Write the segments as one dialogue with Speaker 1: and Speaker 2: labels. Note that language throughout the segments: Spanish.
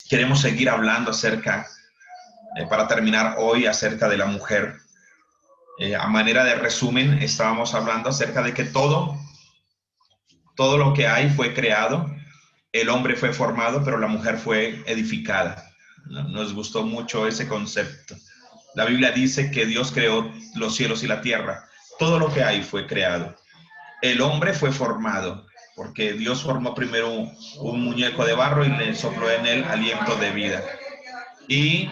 Speaker 1: queremos seguir hablando acerca, para terminar hoy, acerca de la mujer. A manera de resumen, estábamos hablando acerca de que todo lo que hay fue creado, el hombre fue formado, pero la mujer fue edificada. Nos gustó mucho ese concepto. La Biblia dice que Dios creó los cielos y la tierra. Todo lo que hay fue creado. El hombre fue formado, porque Dios formó primero un muñeco de barro y le sopló en él aliento de vida. Y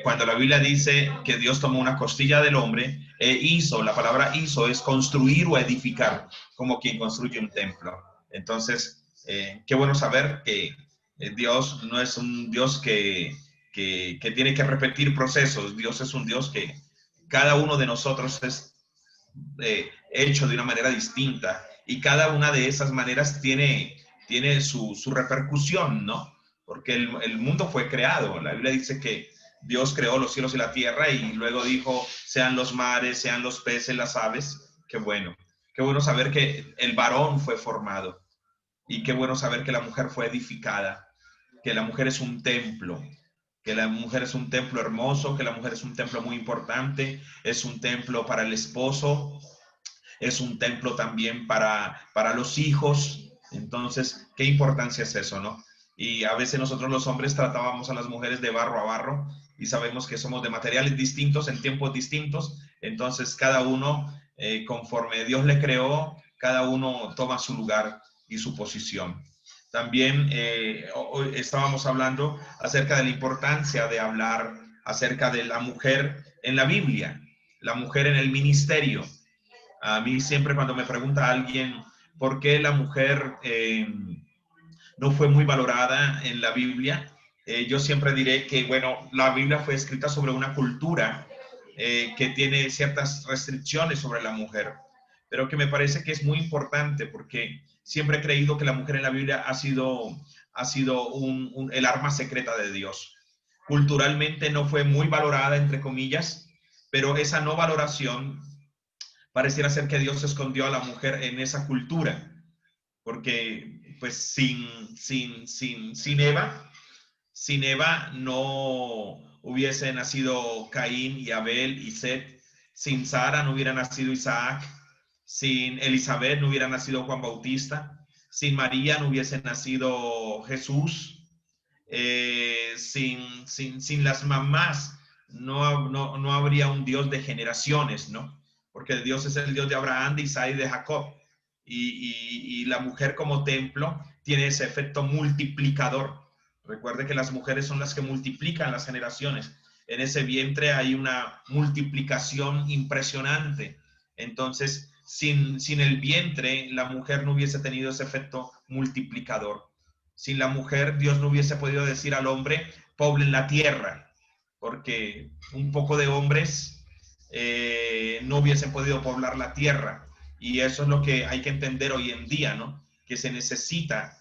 Speaker 1: cuando la Biblia dice que Dios tomó una costilla del hombre, hizo, la palabra hizo es construir o edificar, como quien construye un templo. Entonces, qué bueno saber que Dios no es un Dios que tiene que repetir procesos. Dios es un Dios que cada uno de nosotros es hecho de una manera distinta y cada una de esas maneras tiene su repercusión, ¿no? Porque el mundo fue creado. La Biblia dice que Dios creó los cielos y la tierra y luego dijo, sean los mares, sean los peces, las aves. Qué bueno saber que el varón fue formado y qué bueno saber que la mujer fue edificada, que la mujer es un templo, que la mujer es un templo hermoso, que la mujer es un templo muy importante, es un templo para el esposo, es un templo también para los hijos. Entonces, ¿qué importancia es eso, no? Y a veces nosotros los hombres tratábamos a las mujeres de barro a barro y sabemos que somos de materiales distintos en tiempos distintos. Entonces, cada uno, conforme Dios le creó, cada uno toma su lugar y su posición. También hoy estábamos hablando acerca de la importancia de hablar acerca de la mujer en la Biblia, la mujer en el ministerio. A mí siempre cuando me pregunta alguien por qué la mujer no fue muy valorada en la Biblia, yo siempre diré que, bueno, la Biblia fue escrita sobre una cultura que tiene ciertas restricciones sobre la mujer, pero que me parece que es muy importante porque siempre he creído que la mujer en la Biblia ha sido el arma secreta de Dios. Culturalmente no fue muy valorada, entre comillas, pero esa no valoración pareciera ser que Dios escondió a la mujer en esa cultura, porque pues sin Eva no hubiese nacido Caín y Abel y Set, sin Sara no hubiera nacido Isaac, sin Elizabeth no hubiera nacido Juan Bautista, sin María no hubiese nacido Jesús, sin las mamás no habría un Dios de generaciones, ¿no? Porque Dios es el Dios de Abraham, de Isaac y de Jacob. Y la mujer como templo tiene ese efecto multiplicador. Recuerde que las mujeres son las que multiplican las generaciones. En ese vientre hay una multiplicación impresionante. Entonces, sin el vientre, la mujer no hubiese tenido ese efecto multiplicador. Sin la mujer, Dios no hubiese podido decir al hombre, poblen la tierra, porque un poco de hombres no hubiesen podido poblar la tierra. Y eso es lo que hay que entender hoy en día, ¿no? Que se necesita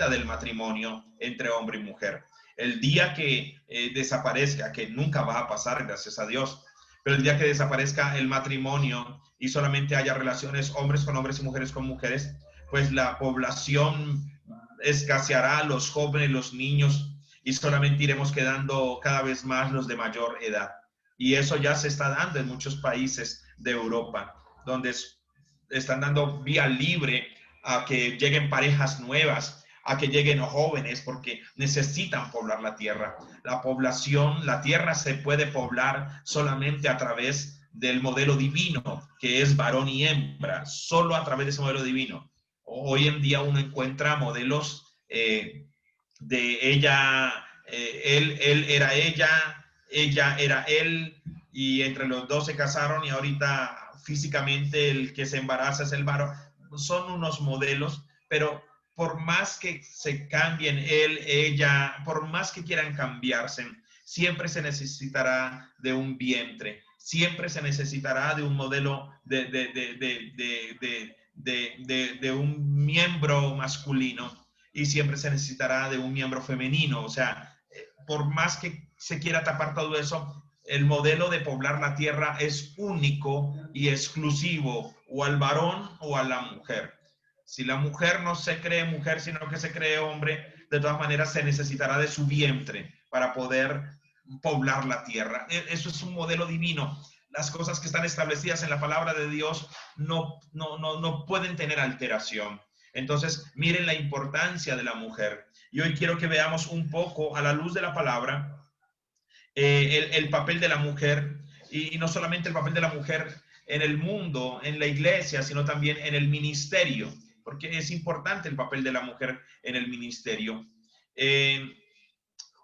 Speaker 1: del matrimonio entre hombre y mujer. El día que desaparezca, que nunca va a pasar, gracias a Dios, pero el día que desaparezca el matrimonio y solamente haya relaciones hombres con hombres y mujeres con mujeres, pues la población escaseará, los jóvenes, los niños, y solamente iremos quedando cada vez más los de mayor edad. Y eso ya se está dando en muchos países de Europa, donde están dando vía libre a que lleguen parejas nuevas, a que lleguen jóvenes, porque necesitan poblar la tierra. La población, la tierra se puede poblar solamente a través del modelo divino, que es varón y hembra, solo a través de ese modelo divino. Hoy en día uno encuentra modelos de ella, él era ella era él, y entre los dos se casaron y ahorita físicamente el que se embaraza es el varón. Son unos modelos, pero por más que se cambien él, ella, por más que quieran cambiarse, siempre se necesitará de un vientre, siempre se necesitará de un modelo de un miembro masculino y siempre se necesitará de un miembro femenino. O sea, por más que se quiera tapar todo eso, el modelo de poblar la tierra es único y exclusivo o al varón o a la mujer. Si la mujer no se cree mujer, sino que se cree hombre, de todas maneras se necesitará de su vientre para poder poblar la tierra. Eso es un modelo divino. Las cosas que están establecidas en la palabra de Dios no pueden tener alteración. Entonces, miren la importancia de la mujer. Y hoy quiero que veamos un poco a la luz de la palabra el papel de la mujer, y no solamente el papel de la mujer en el mundo, en la iglesia, sino también en el ministerio, porque es importante el papel de la mujer en el ministerio.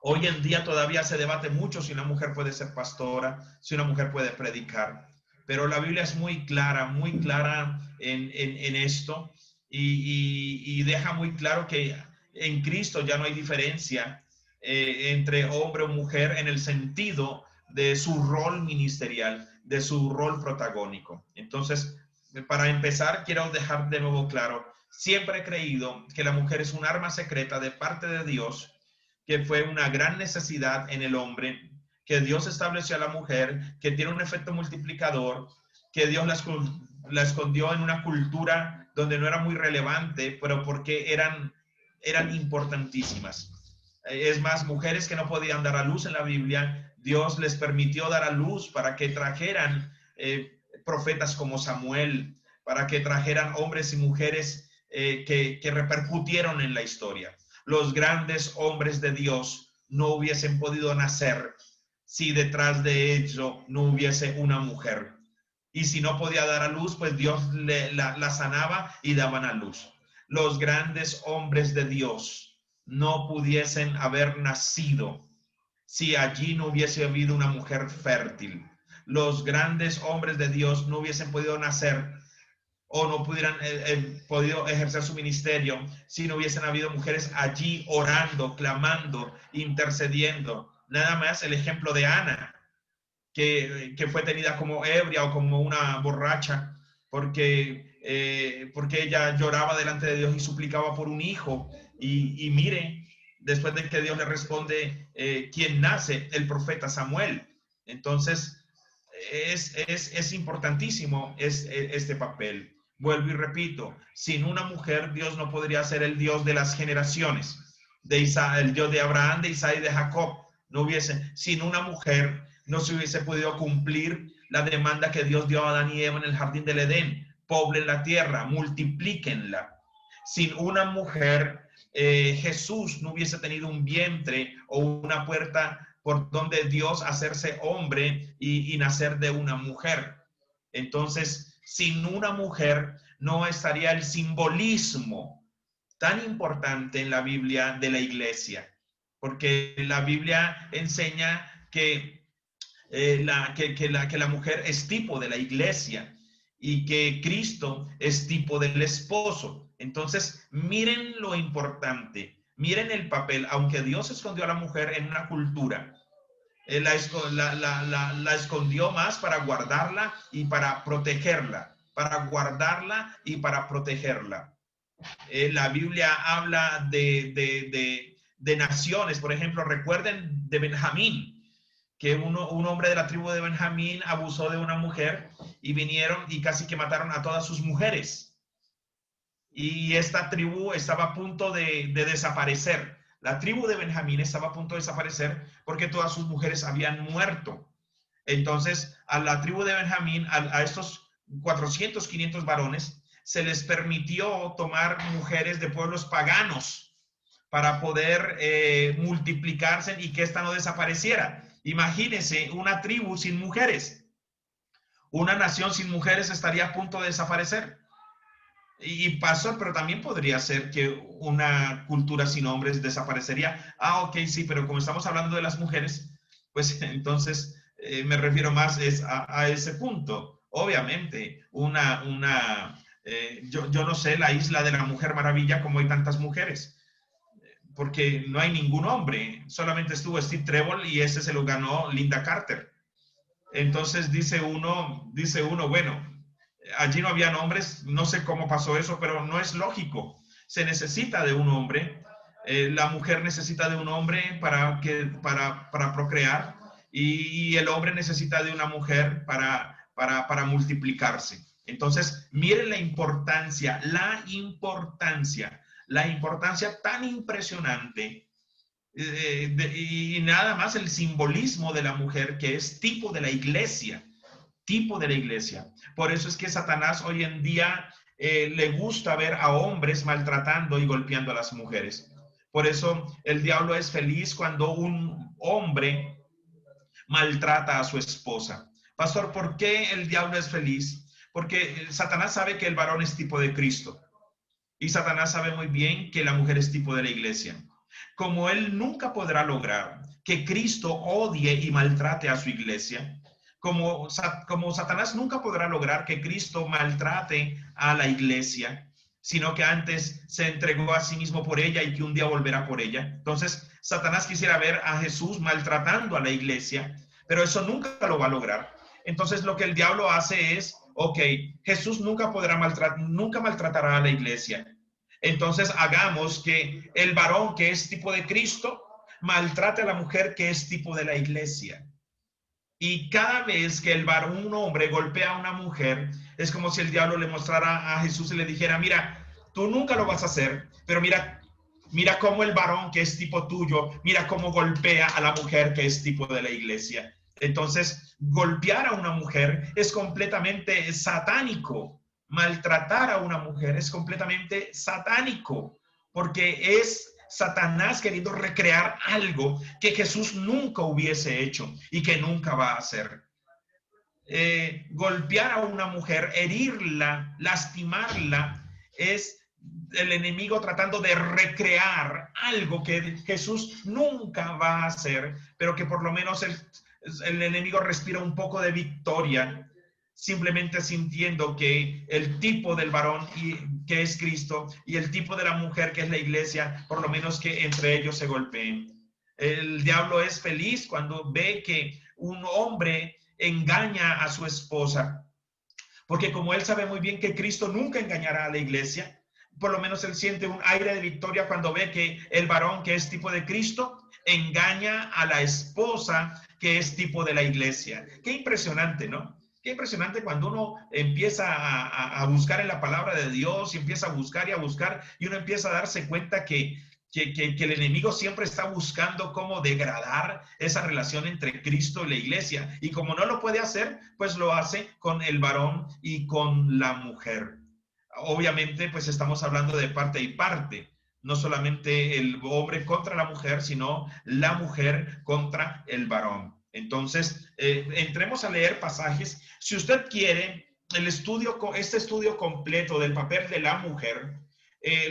Speaker 1: Hoy en día todavía se debate mucho si una mujer puede ser pastora, si una mujer puede predicar, pero la Biblia es muy clara en esto, y deja muy claro que en Cristo ya no hay diferencia entre hombre o mujer en el sentido de su rol ministerial, de su rol protagónico. Entonces, para empezar, quiero dejar de nuevo claro, siempre he creído que la mujer es un arma secreta de parte de Dios, que fue una gran necesidad en el hombre, que Dios estableció a la mujer, que tiene un efecto multiplicador, que Dios la escondió en una cultura donde no era muy relevante, pero porque eran importantísimas. Es más, mujeres que no podían dar a luz en la Biblia, Dios les permitió dar a luz para que trajeran profetas como Samuel, para que trajeran hombres y mujeres que repercutieron en la historia. Los grandes hombres de Dios no hubiesen podido nacer si detrás de ellos no hubiese una mujer. Y si no podía dar a luz, pues Dios la sanaba y daban a luz. Los grandes hombres de Dios no pudiesen haber nacido si allí no hubiese habido una mujer fértil. Los grandes hombres de Dios no hubiesen podido nacer o no pudieran podido ejercer su ministerio si no hubiesen habido mujeres allí orando, clamando, intercediendo. Nada más el ejemplo de Ana, que fue tenida como ebria o como una borracha, porque ella lloraba delante de Dios y suplicaba por un hijo. Y mire, después de que Dios le responde, ¿quién nace? El profeta Samuel. Entonces, es importantísimo este papel. Vuelvo y repito, sin una mujer Dios no podría ser el Dios de las generaciones, el Dios de Abraham, de Isaac y de Jacob. No hubiese, sin una mujer no se hubiese podido cumplir la demanda que Dios dio a Adán y Eva en el jardín del Edén: poblen la tierra, multiplíquenla. Sin una mujer, Jesús no hubiese tenido un vientre o una puerta por donde Dios hacerse hombre y nacer de una mujer. Entonces, sin una mujer no estaría el simbolismo tan importante en la Biblia de la iglesia, porque la Biblia enseña que la mujer es tipo de la iglesia y que Cristo es tipo del esposo. Entonces, miren lo importante, miren el papel. Aunque Dios escondió a la mujer en una cultura, la escondió más para guardarla y para protegerla, La Biblia habla de naciones. Por ejemplo, recuerden de Benjamín, que un hombre de la tribu de Benjamín abusó de una mujer y vinieron y casi que mataron a todas sus mujeres. Y esta tribu estaba a punto de desaparecer. La tribu de Benjamín estaba a punto de desaparecer porque todas sus mujeres habían muerto. Entonces, a la tribu de Benjamín, a estos 400, 500 varones, se les permitió tomar mujeres de pueblos paganos para poder multiplicarse y que esta no desapareciera. Imagínense una tribu sin mujeres. Una nación sin mujeres estaría a punto de desaparecer. Y pasó, pero también podría ser que una cultura sin hombres desaparecería. Ok, sí, pero como estamos hablando de las mujeres, pues entonces me refiero más a ese punto. Obviamente, yo no sé, la isla de la Mujer Maravilla, como hay tantas mujeres, porque no hay ningún hombre, solamente estuvo Steve Trevor y ese se lo ganó Linda Carter. Entonces dice uno, bueno, allí no habían hombres, no sé cómo pasó eso, pero no es lógico. Se necesita de un hombre, la mujer necesita de un hombre para procrear, y el hombre necesita de una mujer para multiplicarse. Entonces, miren la importancia la importancia tan impresionante y nada más el simbolismo de la mujer, que es tipo de la iglesia, tipo de la iglesia. Por eso es que Satanás hoy en día le gusta ver a hombres maltratando y golpeando a las mujeres. Por eso el diablo es feliz cuando un hombre maltrata a su esposa. Pastor, ¿por qué el diablo es feliz? Porque Satanás sabe que el varón es tipo de Cristo. Y Satanás sabe muy bien que la mujer es tipo de la iglesia. Como él nunca podrá lograr que Cristo odie y maltrate a su iglesia, como Satanás nunca podrá lograr que Cristo maltrate a la iglesia, sino que antes se entregó a sí mismo por ella y que un día volverá por ella. Entonces, Satanás quisiera ver a Jesús maltratando a la iglesia, pero eso nunca lo va a lograr. Entonces, lo que el diablo hace es, ok, Jesús nunca podrá nunca maltratará a la iglesia. Entonces, hagamos que el varón que es tipo de Cristo maltrate a la mujer que es tipo de la iglesia. Y cada vez que el varón, un hombre, golpea a una mujer, es como si el diablo le mostrara a Jesús y le dijera, mira, tú nunca lo vas a hacer, pero mira cómo el varón que es tipo tuyo, mira cómo golpea a la mujer que es tipo de la iglesia. Entonces, golpear a una mujer es completamente satánico. Maltratar a una mujer es completamente satánico, porque es Satanás queriendo recrear algo que Jesús nunca hubiese hecho y que nunca va a hacer. Golpear a una mujer, herirla, lastimarla, es el enemigo tratando de recrear algo que Jesús nunca va a hacer, pero que por lo menos el enemigo respira un poco de victoria, simplemente sintiendo que el tipo del varón que es Cristo y el tipo de la mujer que es la iglesia, por lo menos que entre ellos se golpeen. El diablo es feliz cuando ve que un hombre engaña a su esposa, porque como él sabe muy bien que Cristo nunca engañará a la iglesia, por lo menos él siente un aire de victoria cuando ve que el varón que es tipo de Cristo engaña a la esposa que es tipo de la iglesia. Qué impresionante, ¿no? Qué impresionante cuando uno empieza a buscar en la palabra de Dios y empieza a buscar y uno empieza a darse cuenta que el enemigo siempre está buscando cómo degradar esa relación entre Cristo y la iglesia. Y como no lo puede hacer, pues lo hace con el varón y con la mujer. Obviamente, pues estamos hablando de parte y parte. No solamente el hombre contra la mujer, sino la mujer contra el varón. Entonces, entremos a leer pasajes. Si usted quiere este estudio completo del papel de la mujer,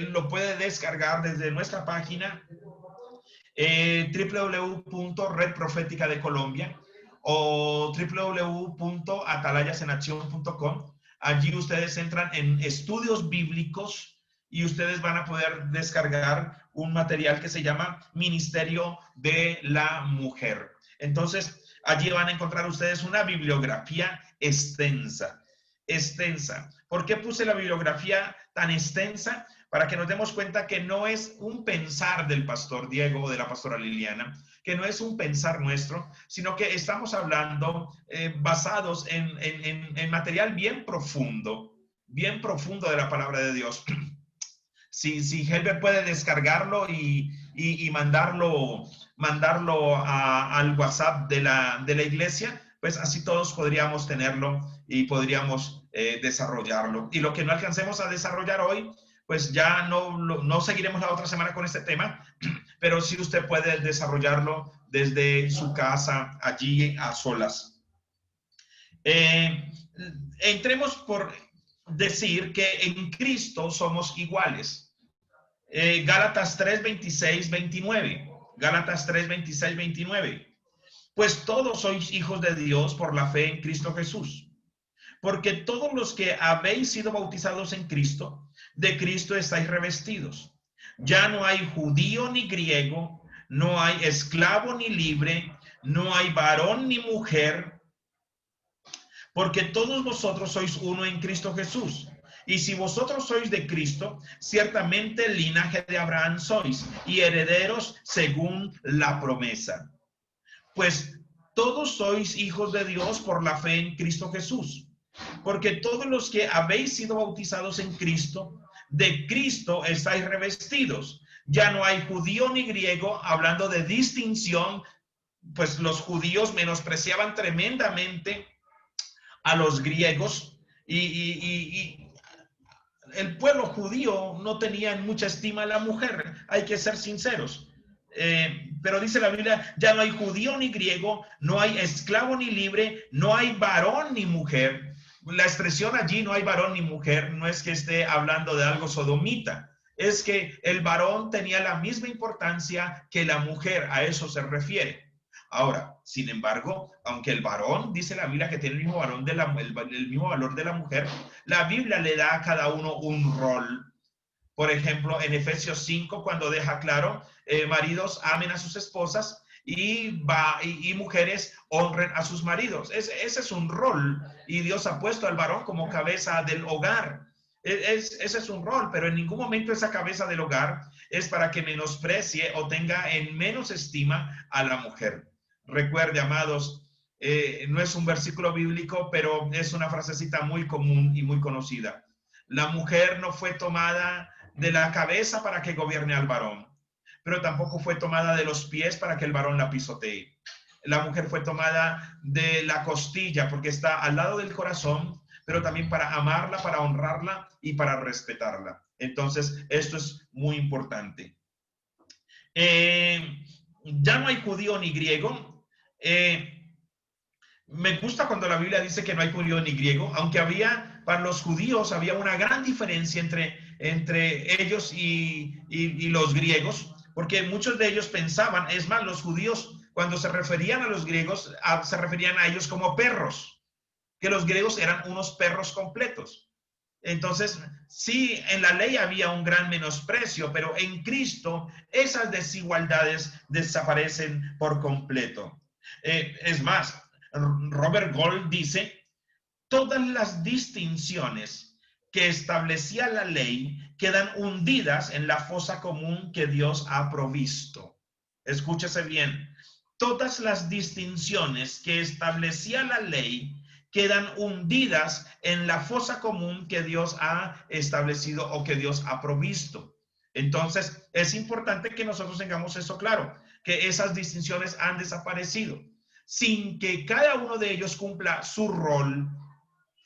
Speaker 1: lo puede descargar desde nuestra página www.Red Profética de Colombia o www.atalayasenacción.com. Allí ustedes entran en estudios bíblicos y ustedes van a poder descargar un material que se llama Ministerio de la Mujer. Entonces, allí van a encontrar ustedes una bibliografía extensa. ¿Por qué puse la bibliografía tan extensa? Para que nos demos cuenta que no es un pensar del pastor Diego o de la pastora Liliana, que no es un pensar nuestro, sino que estamos hablando basados en material bien profundo de la palabra de Dios. Si Helber puede descargarlo y mandarlo al WhatsApp de la iglesia, pues así todos podríamos tenerlo y podríamos desarrollarlo. Y lo que no alcancemos a desarrollar hoy, pues ya no seguiremos la otra semana con este tema, pero sí usted puede desarrollarlo desde su casa, allí a solas. Entremos por decir que en Cristo somos iguales. Gálatas 3, 26, 29. Gálatas 3, 26, 29. Pues todos sois hijos de Dios por la fe en Cristo Jesús. Porque todos los que habéis sido bautizados en Cristo, de Cristo estáis revestidos. Ya no hay judío ni griego, no hay esclavo ni libre, no hay varón ni mujer, porque todos vosotros sois uno en Cristo Jesús. Y si vosotros sois de Cristo, ciertamente el linaje de Abraham sois y herederos según la promesa. Pues todos sois hijos de Dios por la fe en Cristo Jesús. Porque todos los que habéis sido bautizados en Cristo, de Cristo estáis revestidos. Ya no hay judío ni griego, hablando de distinción, pues los judíos menospreciaban tremendamente a los griegos y el pueblo judío no tenía en mucha estima a la mujer, hay que ser sinceros. Pero dice la Biblia, ya no hay judío ni griego, no hay esclavo ni libre, no hay varón ni mujer. La expresión allí, no hay varón ni mujer, no es que esté hablando de algo sodomita, es que el varón tenía la misma importancia que la mujer, a eso se refiere. Ahora, sin embargo, aunque el varón, dice la Biblia que tiene el mismo, el mismo valor de la mujer, la Biblia le da a cada uno un rol. Por ejemplo, en Efesios 5, cuando deja claro, maridos amen a sus esposas y mujeres honren a sus maridos. Ese es un rol y Dios ha puesto al varón como cabeza del hogar. Ese es un rol, pero en ningún momento esa cabeza del hogar es para que menosprecie o tenga en menos estima a la mujer. Recuerde, amados, no es un versículo bíblico, pero es una frasecita muy común y muy conocida. La mujer no fue tomada de la cabeza para que gobierne al varón, pero tampoco fue tomada de los pies para que el varón la pisotee. La mujer fue tomada de la costilla porque está al lado del corazón, pero también para amarla, para honrarla y para respetarla. Entonces, esto es muy importante. Ya no hay judío ni griego. Me gusta cuando la Biblia dice que no hay judío ni griego, aunque para los judíos había una gran diferencia entre ellos y los griegos, porque muchos de ellos pensaban, es más, los judíos cuando se referían a los griegos, se referían a ellos como perros, que los griegos eran unos perros completos. Entonces, sí, en la ley había un gran menosprecio, pero en Cristo esas desigualdades desaparecen por completo. Es más, Robert Gold dice, todas las distinciones que establecía la ley quedan hundidas en la fosa común que Dios ha provisto. Escúchese bien, todas las distinciones que establecía la ley quedan hundidas en la fosa común que Dios ha establecido o que Dios ha provisto. Entonces, es importante que nosotros tengamos eso claro, que esas distinciones han desaparecido, sin que cada uno de ellos cumpla su rol,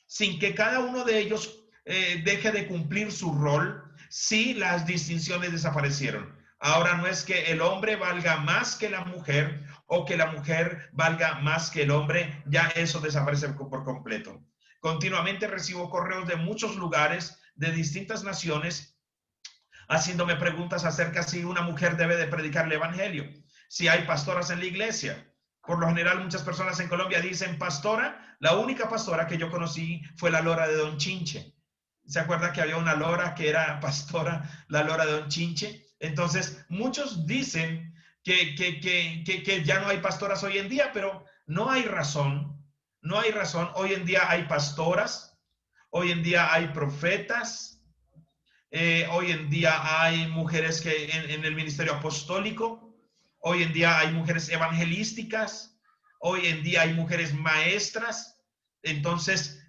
Speaker 1: sin que cada uno de ellos deje de cumplir su rol, sí, las distinciones desaparecieron. Ahora no es que el hombre valga más que la mujer o que la mujer valga más que el hombre, ya eso desaparece por completo. Continuamente recibo correos de muchos lugares, de distintas naciones, haciéndome preguntas acerca si una mujer debe de predicar el evangelio, si hay pastoras en la iglesia. Por lo general, muchas personas en Colombia dicen pastora. La única pastora que yo conocí fue la Lora de Don Chinche. ¿Se acuerda que había una Lora que era pastora, la Lora de Don Chinche? Entonces, muchos dicen que ya no hay pastoras hoy en día, pero no hay razón. No hay razón. Hoy en día hay pastoras, hoy en día hay profetas, hoy en día hay mujeres que en el ministerio apostólico, hoy en día hay mujeres evangelísticas, hoy en día hay mujeres maestras. Entonces,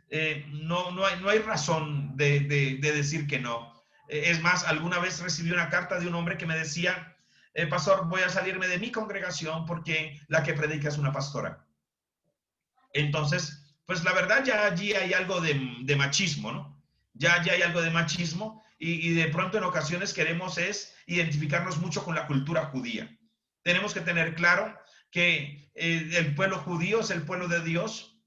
Speaker 1: no hay razón de decir que no. Es más, alguna vez recibí una carta de un hombre que me decía, pastor, voy a salirme de mi congregación porque la que predica es una pastora. Entonces, pues la verdad ya allí hay algo de machismo, ¿no? Ya hay algo de machismo y de pronto en ocasiones queremos identificarnos mucho con la cultura judía. Tenemos que tener claro que el pueblo judío es el pueblo de Dios,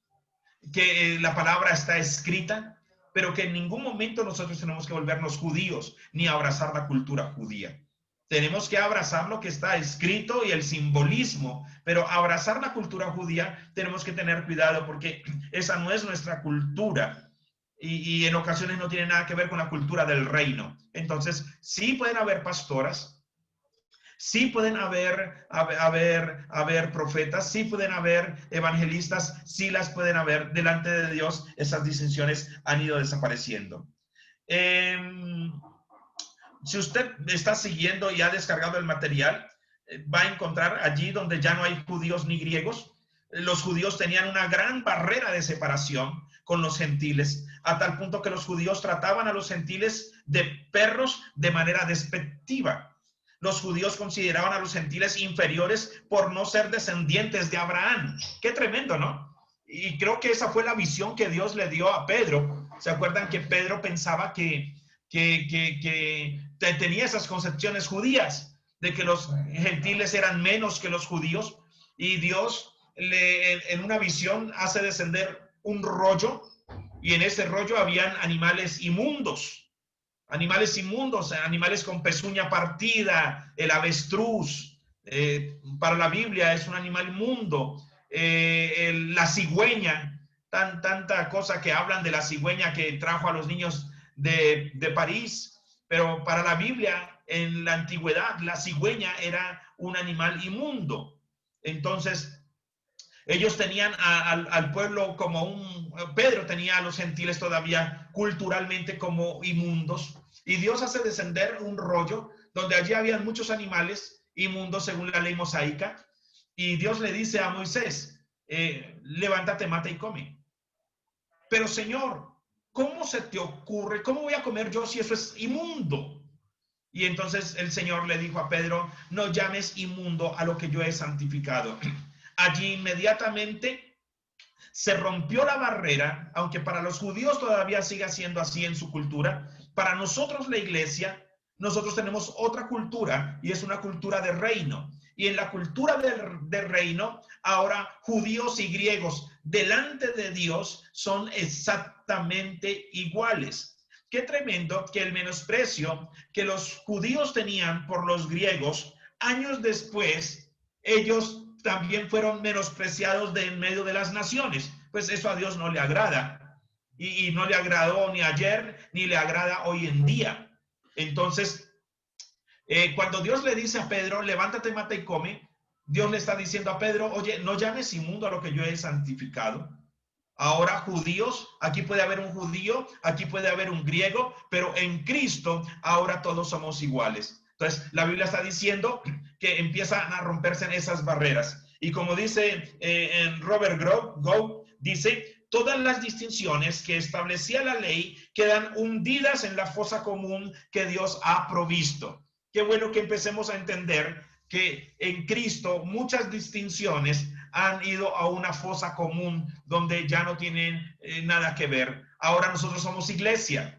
Speaker 1: que la palabra está escrita, pero que en ningún momento nosotros tenemos que volvernos judíos ni abrazar la cultura judía. Tenemos que abrazar lo que está escrito y el simbolismo, pero abrazar la cultura judía tenemos que tener cuidado porque esa no es nuestra cultura y en ocasiones no tiene nada que ver con la cultura del reino. Entonces, sí pueden haber pastoras, sí pueden haber profetas, sí pueden haber evangelistas, sí las pueden haber. Delante de Dios, esas distinciones han ido desapareciendo. Si usted está siguiendo y ha descargado el material, va a encontrar allí donde ya no hay judíos ni griegos. Los judíos tenían una gran barrera de separación con los gentiles, a tal punto que los judíos trataban a los gentiles de perros de manera despectiva. Los judíos consideraban a los gentiles inferiores por no ser descendientes de Abraham. Qué tremendo, ¿no? Y creo que esa fue la visión que Dios le dio a Pedro. ¿Se acuerdan que Pedro pensaba que tenía esas concepciones judías de que los gentiles eran menos que los judíos? Y Dios en una visión hace descender un rollo, y en ese rollo habían animales inmundos, animales con pezuña partida, el avestruz, para la Biblia es un animal inmundo, la cigüeña, tanta cosa que hablan de la cigüeña que trajo a los niños de París, pero para la Biblia, en la antigüedad, la cigüeña era un animal inmundo. Entonces, ellos tenían al pueblo Pedro tenía a los gentiles todavía culturalmente como inmundos, y Dios hace descender un rollo donde allí habían muchos animales inmundos según la ley mosaica, y Dios le dice a Moisés, levántate, mata y come. Pero Señor, ¿cómo se te ocurre? ¿Cómo voy a comer yo si eso es inmundo? Y entonces el Señor le dijo a Pedro, no llames inmundo a lo que yo he santificado. Allí inmediatamente se rompió la barrera, aunque para los judíos todavía sigue siendo así en su cultura. Para nosotros, la iglesia, nosotros tenemos otra cultura, y es una cultura de reino. Y en la cultura del reino, ahora judíos y griegos delante de Dios son exactamente iguales. Qué tremendo que el menosprecio que los judíos tenían por los griegos, años después, ellos también fueron menospreciados de en medio de las naciones. Pues eso a Dios no le agrada, y no le agradó ni ayer, ni le agrada hoy en día. Entonces, cuando Dios le dice a Pedro, levántate, mata y come, Dios le está diciendo a Pedro, oye, no llames inmundo a lo que yo he santificado. Ahora judíos, aquí puede haber un judío, aquí puede haber un griego, pero en Cristo ahora todos somos iguales. Entonces, la Biblia está diciendo que empiezan a romperse esas barreras. Y como dice en Robert Gough, dice, todas las distinciones que establecía la ley quedan hundidas en la fosa común que Dios ha provisto. Qué bueno que empecemos a entender que en Cristo muchas distinciones han ido a una fosa común donde ya no tienen nada que ver. Ahora nosotros somos iglesia.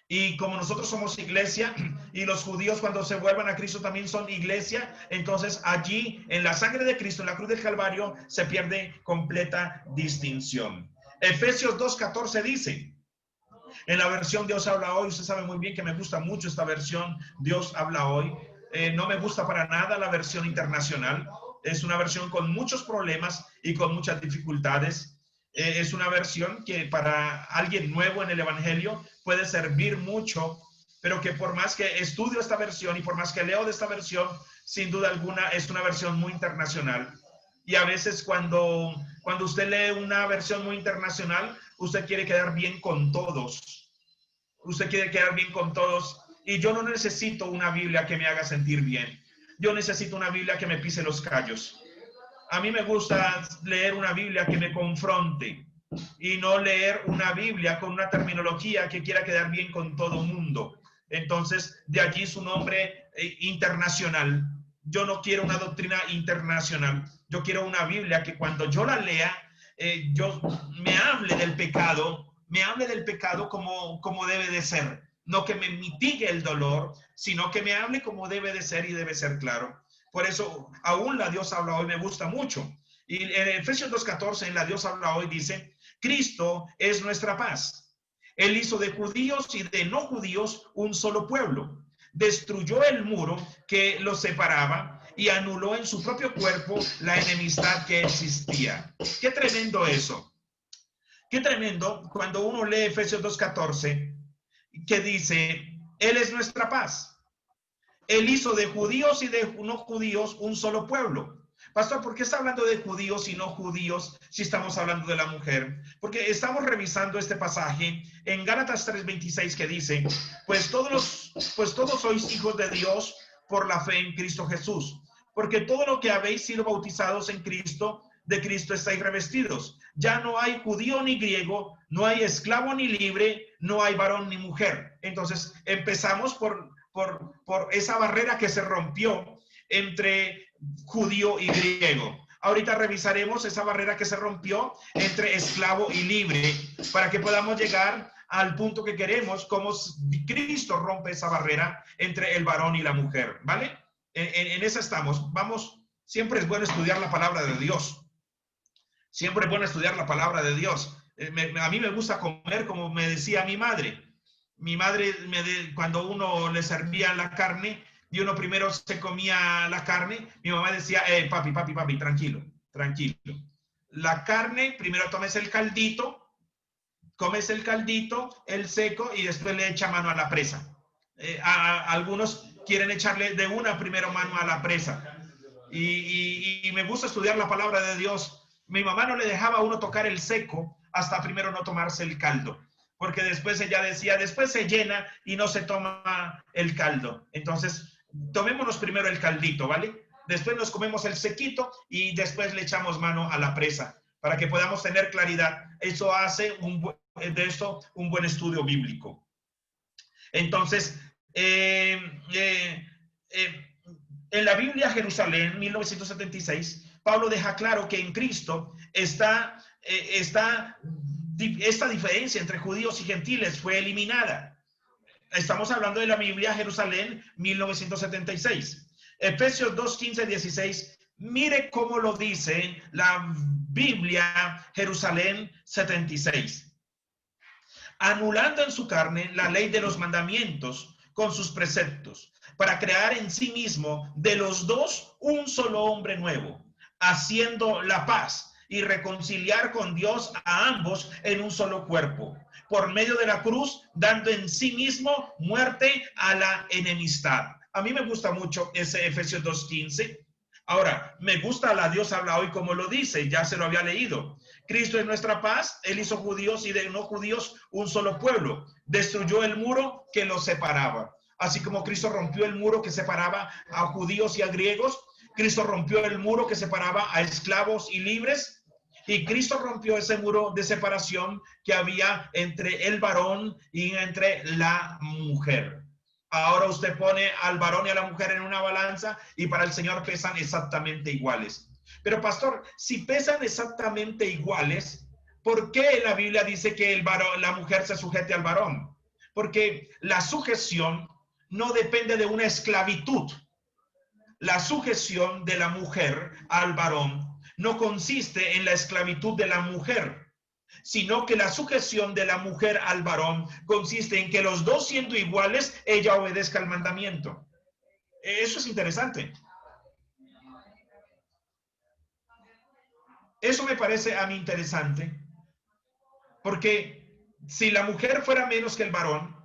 Speaker 1: Y como nosotros somos iglesia, y los judíos cuando se vuelvan a Cristo también son iglesia, entonces allí en la sangre de Cristo, en la cruz del Calvario, se pierde completa distinción. Efesios 2:14 dice, en la versión Dios habla hoy, usted sabe muy bien que me gusta mucho esta versión Dios habla hoy, no me gusta para nada la versión internacional, es una versión con muchos problemas y con muchas dificultades. Es una versión que para alguien nuevo en el evangelio puede servir mucho, pero que por más que estudio esta versión y por más que leo de esta versión, sin duda alguna es una versión muy internacional. Y a veces cuando usted lee una versión muy internacional, usted quiere quedar bien con todos. Usted quiere quedar bien con todos. Y yo no necesito una Biblia que me haga sentir bien. Yo necesito una Biblia que me pise los callos. A mí me gusta leer una Biblia que me confronte y no leer una Biblia con una terminología que quiera quedar bien con todo el mundo. Entonces, de allí su nombre internacional. Yo no quiero una doctrina internacional. Yo quiero una Biblia que cuando yo la lea, yo me hable del pecado como debe de ser. No que me mitigue el dolor, sino que me hable como debe de ser, y debe ser claro. Por eso, aún la Dios habla hoy me gusta mucho. Y en Efesios 2:14, en la Dios habla hoy, dice, Cristo es nuestra paz. Él hizo de judíos y de no judíos un solo pueblo. Destruyó el muro que los separaba y anuló en su propio cuerpo la enemistad que existía. Qué tremendo eso. Qué tremendo cuando uno lee Efesios 2:14, que dice, Él es nuestra paz. Él hizo de judíos y de no judíos un solo pueblo. Pastor, ¿por qué está hablando de judíos y no judíos si estamos hablando de la mujer? Porque estamos revisando este pasaje en Gálatas 3:26 que dice, pues todos sois hijos de Dios por la fe en Cristo Jesús. Porque todo lo que habéis sido bautizados en Cristo, de Cristo estáis revestidos. Ya no hay judío ni griego, no hay esclavo ni libre, no hay varón ni mujer. Entonces empezamos por esa barrera que se rompió entre judío y griego. Ahorita revisaremos esa barrera que se rompió entre esclavo y libre para que podamos llegar al punto que queremos, como Cristo rompe esa barrera entre el varón y la mujer, ¿vale? En esa estamos. Vamos, siempre es bueno estudiar la palabra de Dios. Siempre es bueno estudiar la palabra de Dios. A mí me gusta comer como me decía mi madre. Mi madre, cuando uno le servía la carne y uno primero se comía la carne, mi mamá decía, papi, tranquilo, tranquilo. La carne, primero tomes el caldito, comes el caldito, el seco, y después le echa mano a la presa. Algunos quieren echarle de una primero mano a la presa. Y me gusta estudiar la palabra de Dios. Mi mamá no le dejaba a uno tocar el seco hasta primero no tomarse el caldo, porque después ella decía, después se llena y no se toma el caldo. Entonces, tomémonos primero el caldito, ¿vale? Después nos comemos el sequito y después le echamos mano a la presa, para que podamos tener claridad. Eso hace de esto un buen estudio bíblico. Entonces, en la Biblia Jerusalén, 1976, Pablo deja claro que en Cristo esta diferencia entre judíos y gentiles fue eliminada. Estamos hablando de la Biblia Jerusalén, 1976. Efesios 2, 15, 16. Mire cómo lo dice la Biblia Jerusalén 76. Anulando en su carne la ley de los mandamientos con sus preceptos, para crear en sí mismo de los dos un solo hombre nuevo, haciendo la paz y reconciliar con Dios a ambos en un solo cuerpo, por medio de la cruz, dando en sí mismo muerte a la enemistad. A mí me gusta mucho ese Efesios 2:15. Ahora, me gusta la Dios habla hoy como lo dice, ya se lo había leído. Cristo es nuestra paz, Él hizo judíos y de no judíos un solo pueblo. Destruyó el muro que los separaba. Así como Cristo rompió el muro que separaba a judíos y a griegos, Cristo rompió el muro que separaba a esclavos y libres, y Cristo rompió ese muro de separación que había entre el varón y entre la mujer. Ahora usted pone al varón y a la mujer en una balanza y para el Señor pesan exactamente iguales. Pero pastor, si pesan exactamente iguales, ¿por qué la Biblia dice que la mujer se sujete al varón? Porque la sujeción no depende de una esclavitud. La sujeción de la mujer al varón no consiste en la esclavitud de la mujer, sino que la sujeción de la mujer al varón consiste en que los dos siendo iguales, ella obedezca al mandamiento. Eso es interesante. Eso me parece a mí interesante, porque si la mujer fuera menos que el varón,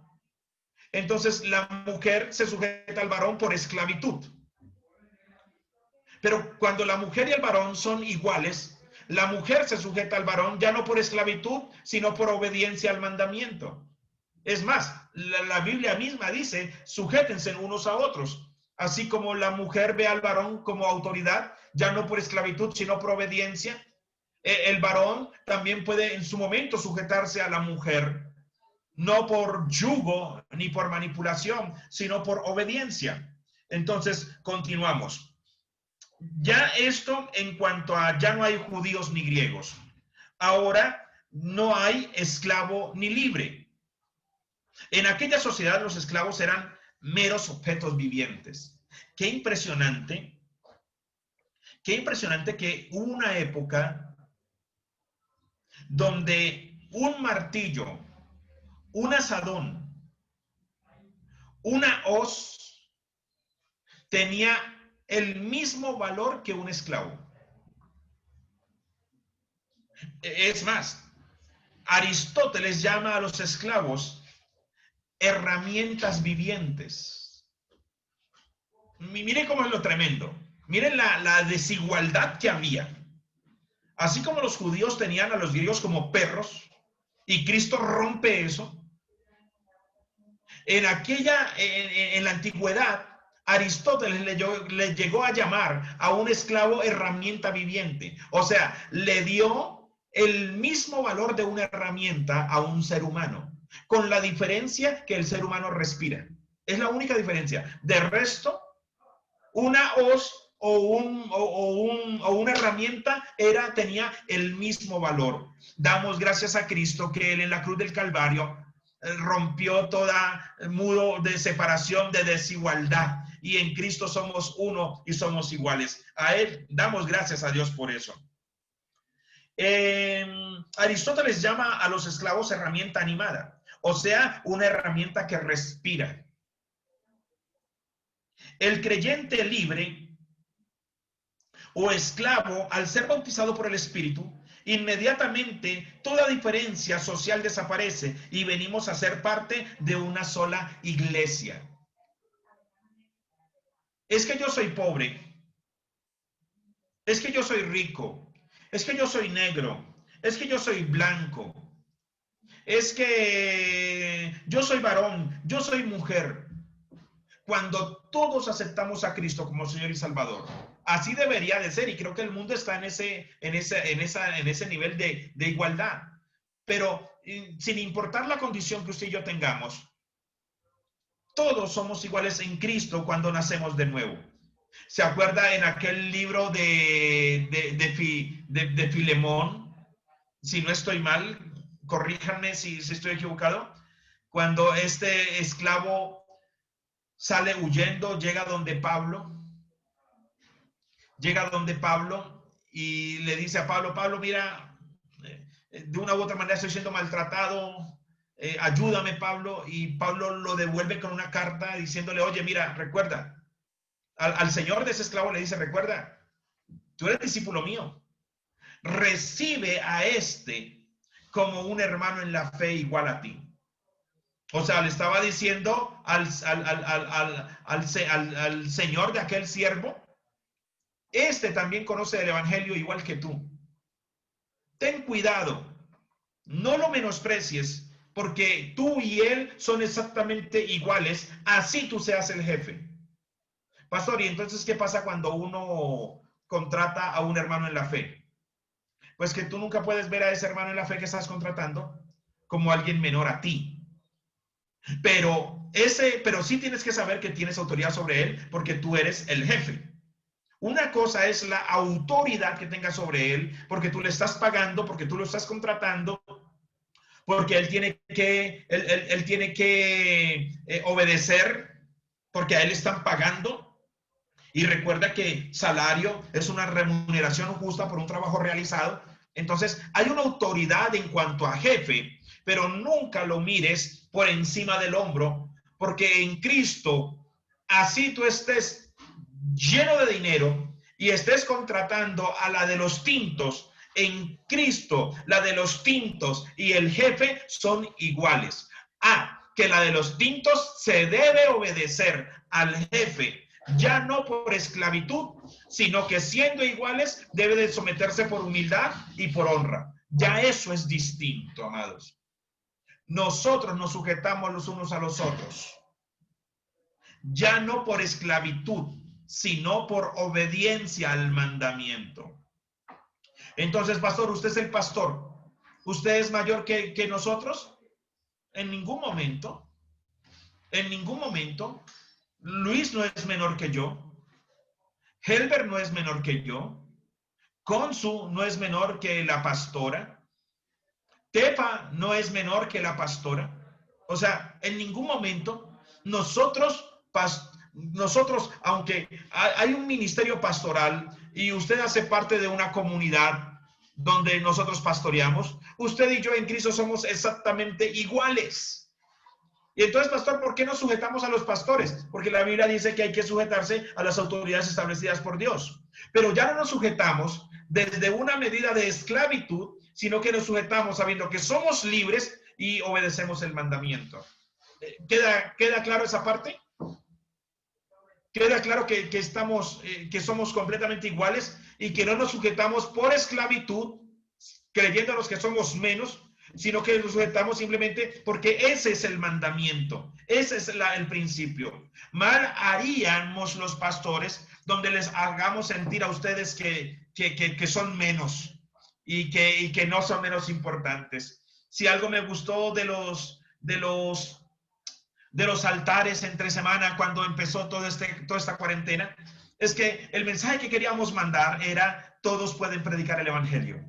Speaker 1: entonces la mujer se sujeta al varón por esclavitud. Pero cuando la mujer y el varón son iguales, la mujer se sujeta al varón ya no por esclavitud, sino por obediencia al mandamiento. Es más, la Biblia misma dice, sujétense unos a otros. Así como la mujer ve al varón como autoridad, ya no por esclavitud, sino por obediencia, el varón también puede en su momento sujetarse a la mujer, no por yugo ni por manipulación, sino por obediencia. Entonces, continuamos. Ya esto en cuanto a ya no hay judíos ni griegos. Ahora no hay esclavo ni libre. En aquella sociedad los esclavos eran meros objetos vivientes. Qué impresionante que hubo una época donde un martillo, un asadón, una hoz tenía el mismo valor que un esclavo. Es más, Aristóteles llama a los esclavos herramientas vivientes. Miren cómo es lo tremendo. Miren la desigualdad que había. Así como los judíos tenían a los griegos como perros, y Cristo rompe eso, en la antigüedad, Aristóteles le llegó a llamar a un esclavo herramienta viviente. O sea, le dio el mismo valor de una herramienta a un ser humano, con la diferencia que el ser humano respira. Es la única diferencia. De resto, una hoz o una herramienta tenía el mismo valor. Damos gracias a Cristo que Él en la cruz del Calvario rompió toda muro de separación, de desigualdad. Y en Cristo somos uno y somos iguales. A Él damos gracias a Dios por eso. Aristóteles llama a los esclavos herramienta animada, o sea, una herramienta que respira. El creyente libre o esclavo, al ser bautizado por el Espíritu, inmediatamente toda diferencia social desaparece y venimos a ser parte de una sola iglesia. Es que yo soy pobre, es que yo soy rico, es que yo soy negro, es que yo soy blanco, es que yo soy varón, yo soy mujer. Cuando todos aceptamos a Cristo como Señor y Salvador, así debería de ser, y creo que el mundo está en ese nivel de igualdad. Pero sin importar la condición que usted y yo tengamos, todos somos iguales en Cristo cuando nacemos de nuevo. ¿Se acuerda en aquel libro de Filemón? Si no estoy mal, corríjanme si estoy equivocado. Cuando este esclavo sale huyendo, llega donde Pablo y le dice a Pablo, Pablo, mira, de una u otra manera estoy siendo maltratado, ayúdame, Pablo. Y Pablo lo devuelve con una carta diciéndole, oye, mira, recuerda, al señor de ese esclavo le dice, recuerda, tú eres discípulo mío, recibe a este como un hermano en la fe igual a ti. O sea, le estaba diciendo al señor de aquel siervo, este también conoce el evangelio igual que tú. Ten cuidado, no lo menosprecies, porque tú y él son exactamente iguales, así tú seas el jefe. Pastor, ¿y entonces qué pasa cuando uno contrata a un hermano en la fe? Pues que tú nunca puedes ver a ese hermano en la fe que estás contratando como alguien menor a ti. Pero sí tienes que saber que tienes autoridad sobre él porque tú eres el jefe. Una cosa es la autoridad que tengas sobre él porque tú le estás pagando, porque tú lo estás contratando, porque él tiene que obedecer, porque a él están pagando. Y recuerda que salario es una remuneración justa por un trabajo realizado. Entonces hay una autoridad en cuanto a jefe, pero nunca lo mires por encima del hombro, porque en Cristo, así tú estés lleno de dinero y estés contratando a la de los tintos, en Cristo la de los tintos y el jefe son iguales. Que la de los tintos se debe obedecer al jefe, ya no por esclavitud, sino que siendo iguales debe de someterse por humildad y por honra. Ya eso es distinto, amados. Nosotros nos sujetamos los unos a los otros, ya no por esclavitud, sino por obediencia al mandamiento. Entonces, pastor, usted es el pastor. ¿Usted es mayor que nosotros? En ningún momento. En ningún momento. Luis no es menor que yo. Helber no es menor que yo. Consu no es menor que la pastora. Tepa no es menor que la pastora. O sea, en ningún momento nosotros, aunque hay un ministerio pastoral y usted hace parte de una comunidad donde nosotros pastoreamos, usted y yo en Cristo somos exactamente iguales. Y entonces, pastor, ¿por qué nos sujetamos a los pastores? Porque la Biblia dice que hay que sujetarse a las autoridades establecidas por Dios. Pero ya no nos sujetamos desde una medida de esclavitud, sino que nos sujetamos sabiendo que somos libres y obedecemos el mandamiento. ¿Queda claro esa parte? ¿Queda claro que somos completamente iguales y que no nos sujetamos por esclavitud, creyéndonos que somos menos, sino que nos sujetamos simplemente porque ese es el mandamiento, ese es el principio. Mal haríamos los pastores donde les hagamos sentir a ustedes que son menos y que no son menos importantes. Si algo me gustó de los altares entre semana cuando empezó toda esta cuarentena, es que el mensaje que queríamos mandar era: todos pueden predicar el evangelio.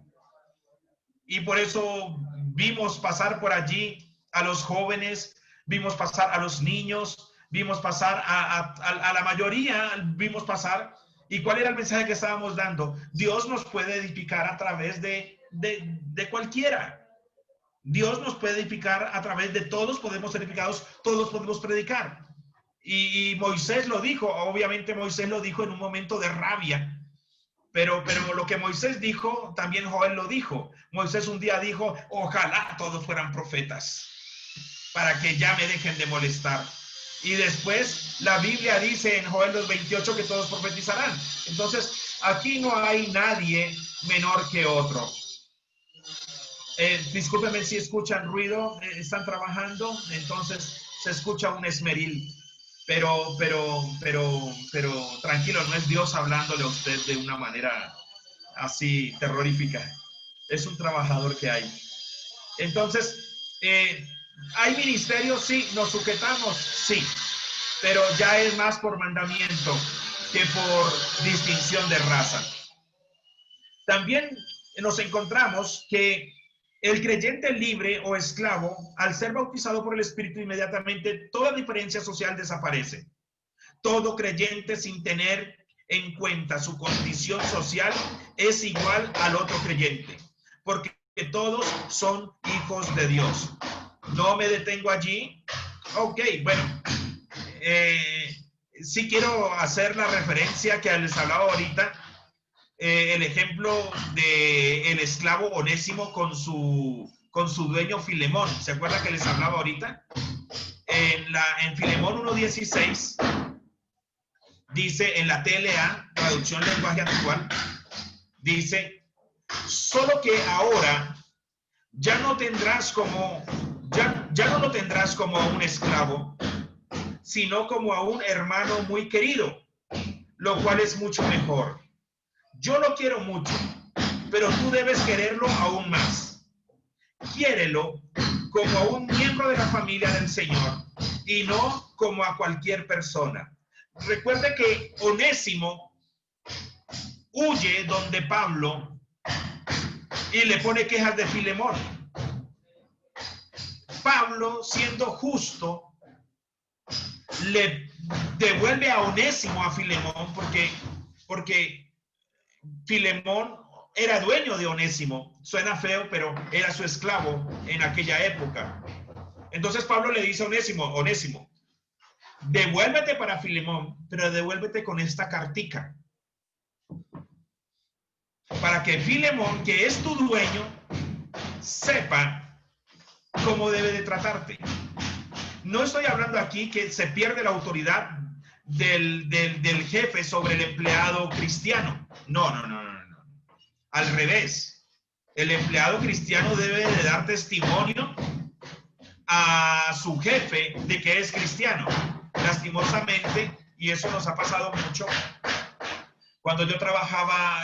Speaker 1: Y por eso vimos pasar por allí a los jóvenes, vimos pasar a los niños, vimos pasar a la mayoría, vimos pasar. ¿Y cuál era el mensaje que estábamos dando? Dios nos puede edificar a través de cualquiera. Dios nos puede edificar a través de todos, podemos ser edificados, todos podemos predicar. Y Moisés lo dijo, obviamente Moisés lo dijo en un momento de rabia. Pero lo que Moisés dijo, también Joel lo dijo. Moisés un día dijo: ojalá todos fueran profetas, para que ya me dejen de molestar. Y después la Biblia dice en Joel 2:28 que todos profetizarán. Entonces, aquí no hay nadie menor que otro. Discúlpenme si escuchan ruido, están trabajando, entonces se escucha un esmeril. Pero tranquilo, no es Dios hablándole a usted de una manera así terrorífica. Es un trabajador que hay. Entonces, ¿hay ministerios? Sí. ¿Nos sujetamos? Sí. Pero ya es más por mandamiento que por distinción de raza. También nos encontramos que el creyente libre o esclavo, al ser bautizado por el Espíritu, inmediatamente toda diferencia social desaparece. Todo creyente, sin tener en cuenta su condición social, es igual al otro creyente, porque todos son hijos de Dios. No me detengo allí. Ok, bueno, sí quiero hacer la referencia que les hablaba ahorita, el ejemplo de el esclavo Onésimo con su dueño Filemón. ¿Se acuerda que les hablaba ahorita? En Filemón 1:16 dice, en la TLA, traducción lenguaje actual, dice: solo que ahora ya no tendrás como, ya no lo tendrás como a un esclavo, sino como a un hermano muy querido, lo cual es mucho mejor. Yo lo quiero mucho, pero tú debes quererlo aún más. Quiérelo como a un miembro de la familia del Señor y no como a cualquier persona. Recuerde que Onésimo huye donde Pablo y le pone quejas de Filemón. Pablo, siendo justo, le devuelve a Onésimo a Filemón porque Filemón era dueño de Onésimo. Suena feo, pero era su esclavo en aquella época. Entonces Pablo le dice a Onésimo, devuélvete para Filemón, pero devuélvete con esta cartica, para que Filemón, que es tu dueño, sepa cómo debe de tratarte. No estoy hablando aquí que se pierde la autoridad del jefe sobre el empleado cristiano. No. Al revés, el empleado cristiano debe de dar testimonio a su jefe de que es cristiano. Lastimosamente, y eso nos ha pasado mucho, cuando yo trabajaba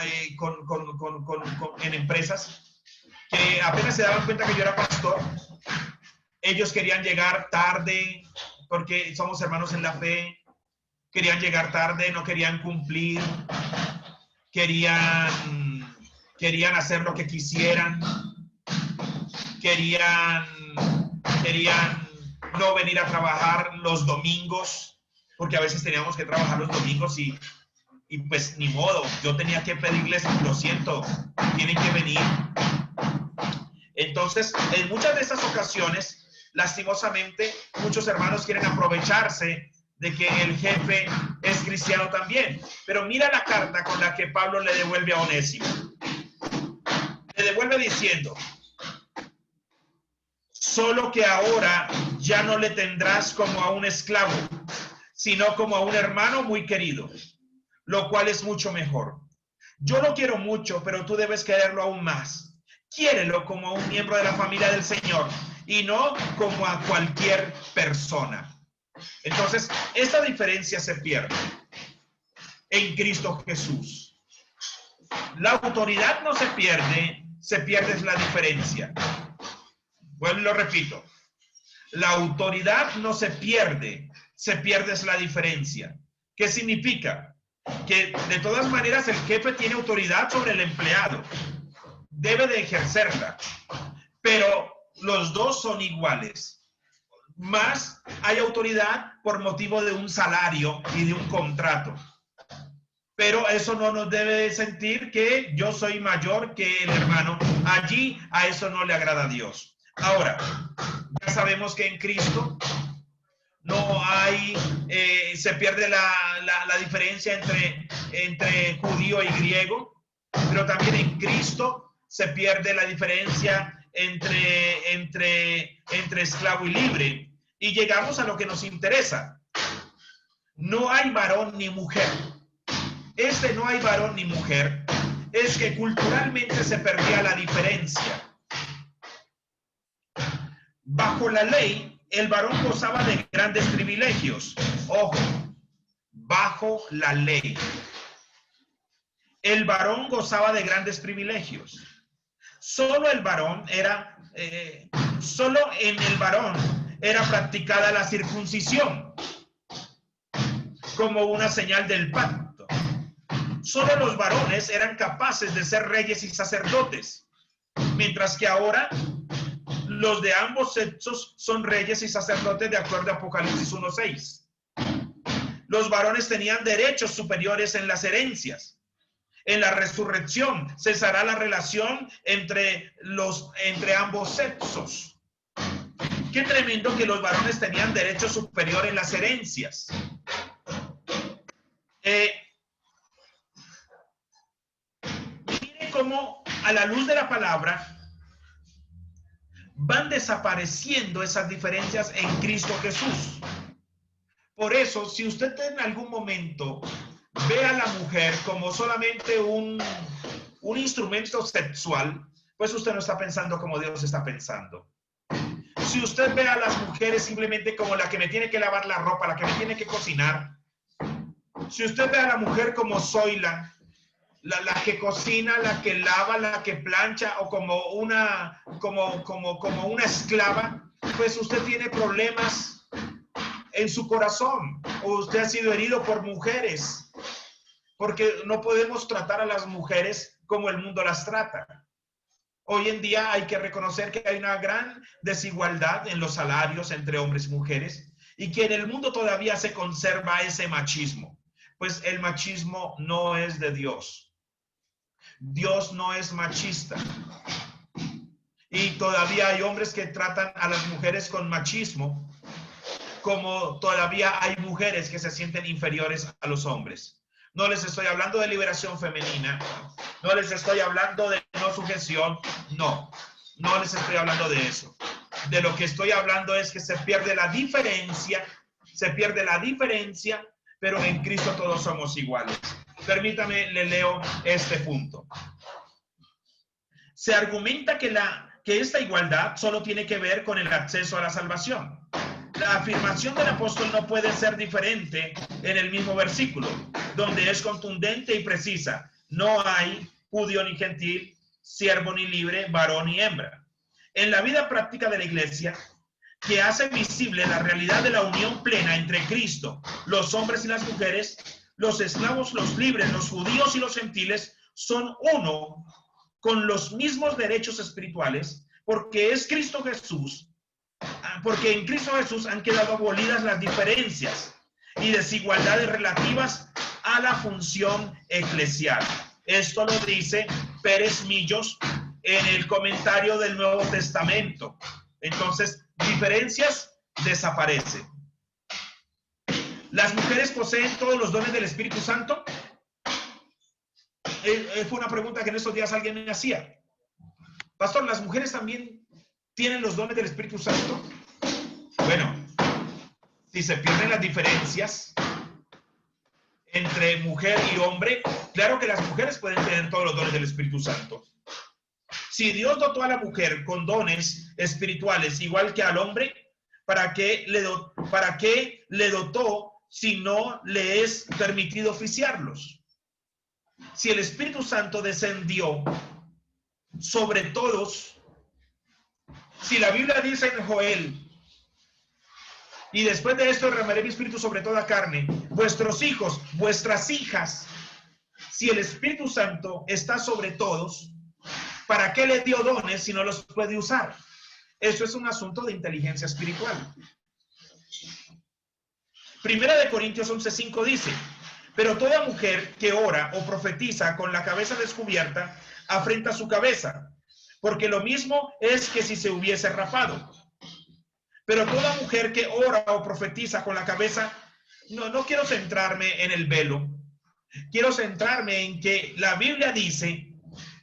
Speaker 1: en empresas que apenas se daban cuenta que yo era pastor, ellos querían llegar tarde, porque somos hermanos en la fe, querían llegar tarde, no querían cumplir, querían hacer lo que quisieran, querían no venir a trabajar los domingos, porque a veces teníamos que trabajar los domingos y pues ni modo, yo tenía que pedirles, lo siento, tienen que venir. Entonces, en muchas de estas ocasiones, lastimosamente, muchos hermanos quieren aprovecharse de que el jefe es cristiano también. Pero mira la carta con la que Pablo le devuelve a Onésimo. Le devuelve diciendo: solo que ahora ya no le tendrás como a un esclavo, sino como a un hermano muy querido, lo cual es mucho mejor. Yo lo quiero mucho, pero tú debes quererlo aún más. quiérelo como a un miembro de la familia del Señor y no como a cualquier persona. Entonces, esta diferencia se pierde en Cristo Jesús. La autoridad no se pierde es la diferencia. Bueno, lo repito. La autoridad no se pierde es la diferencia. ¿Qué significa? Que de todas maneras el jefe tiene autoridad sobre el empleado. Debe de ejercerla. Pero los dos son iguales. Más hay autoridad por motivo de un salario y de un contrato. Pero eso no nos debe sentir que yo soy mayor que el hermano. Allí a eso no le agrada a Dios. Ahora, ya sabemos que en Cristo no hay, se pierde la diferencia entre judío y griego, pero también en Cristo se pierde la diferencia entre esclavo y libre. Y llegamos a lo que nos interesa. No hay varón ni mujer. No hay varón ni mujer es que culturalmente se perdía la diferencia. Bajo la ley, el varón gozaba de grandes privilegios. Ojo, bajo la ley. El varón gozaba de grandes privilegios. Solo en el varón era practicada la circuncisión como una señal del pacto. Solo los varones eran capaces de ser reyes y sacerdotes, mientras que ahora los de ambos sexos son reyes y sacerdotes de acuerdo a Apocalipsis 1:6. Los varones tenían derechos superiores en las herencias. En la resurrección cesará la relación entre ambos sexos. Qué tremendo que los varones tenían derechos superiores en las herencias. Mire cómo a la luz de la palabra van desapareciendo esas diferencias en Cristo Jesús. Por eso, si usted en algún momento ve a la mujer como solamente un instrumento sexual, pues usted no está pensando como Dios está pensando. Si usted ve a las mujeres simplemente como la que me tiene que lavar la ropa, la que me tiene que cocinar, si usted ve a la mujer como Zoila, la que cocina, la que lava, la que plancha, o como una esclava, pues usted tiene problemas en su corazón, o usted ha sido herido por mujeres, porque no podemos tratar a las mujeres como el mundo las trata. Hoy en día hay que reconocer que hay una gran desigualdad en los salarios entre hombres y mujeres, y que en el mundo todavía se conserva ese machismo. Pues el machismo no es de Dios. Dios no es machista. Y todavía hay hombres que tratan a las mujeres con machismo, como todavía hay mujeres que se sienten inferiores a los hombres. No les estoy hablando de liberación femenina, no les estoy hablando de no sujeción, no les estoy hablando de eso. De lo que estoy hablando es que se pierde la diferencia, pero en Cristo todos somos iguales. Permítame, le leo este punto. Se argumenta que esta igualdad solo tiene que ver con el acceso a la salvación. La afirmación del apóstol no puede ser diferente en el mismo versículo, donde es contundente y precisa. No hay judío ni gentil, siervo ni libre, varón ni hembra. En la vida práctica de la iglesia, que hace visible la realidad de la unión plena entre Cristo, los hombres y las mujeres, los esclavos, los libres, los judíos y los gentiles son uno con los mismos derechos espirituales, porque en Cristo Jesús han quedado abolidas las diferencias y desigualdades relativas a la función eclesial. Esto lo dice Pérez Millos en el comentario del Nuevo Testamento. Entonces, diferencias desaparecen. ¿Las mujeres poseen todos los dones del Espíritu Santo? Fue una pregunta que en estos días alguien me hacía. Pastor, ¿las mujeres también tienen los dones del Espíritu Santo? Bueno, si se pierden las diferencias entre mujer y hombre, claro que las mujeres pueden tener todos los dones del Espíritu Santo. Si Dios dotó a la mujer con dones espirituales igual que al hombre, ¿para qué le dotó si no le es permitido oficiarlos? Si el Espíritu Santo descendió sobre todos, si la Biblia dice en Joel, y después de esto derramaré mi espíritu sobre toda carne, vuestros hijos, vuestras hijas, si el Espíritu Santo está sobre todos, ¿para qué le dio dones si no los puede usar? Eso es un asunto de inteligencia espiritual. Primera de Corintios 11:5 dice, pero toda mujer que ora o profetiza con la cabeza descubierta, afrenta su cabeza, porque lo mismo es que si se hubiese rapado. Pero toda mujer que ora o profetiza con la cabeza, no quiero centrarme en el velo, quiero centrarme en que la Biblia dice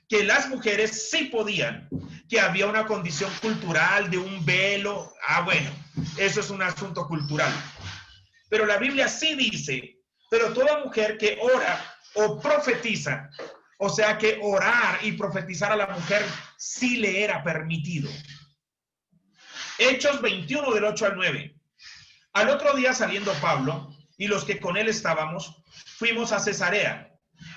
Speaker 1: que las mujeres sí podían, que había una condición cultural de un velo. Bueno, eso es un asunto cultural. Pero la Biblia sí dice, pero toda mujer que ora o profetiza, o sea que orar y profetizar a la mujer sí le era permitido. Hechos 21 del 8 al 9. Al otro día saliendo Pablo y los que con él estábamos, fuimos a Cesarea.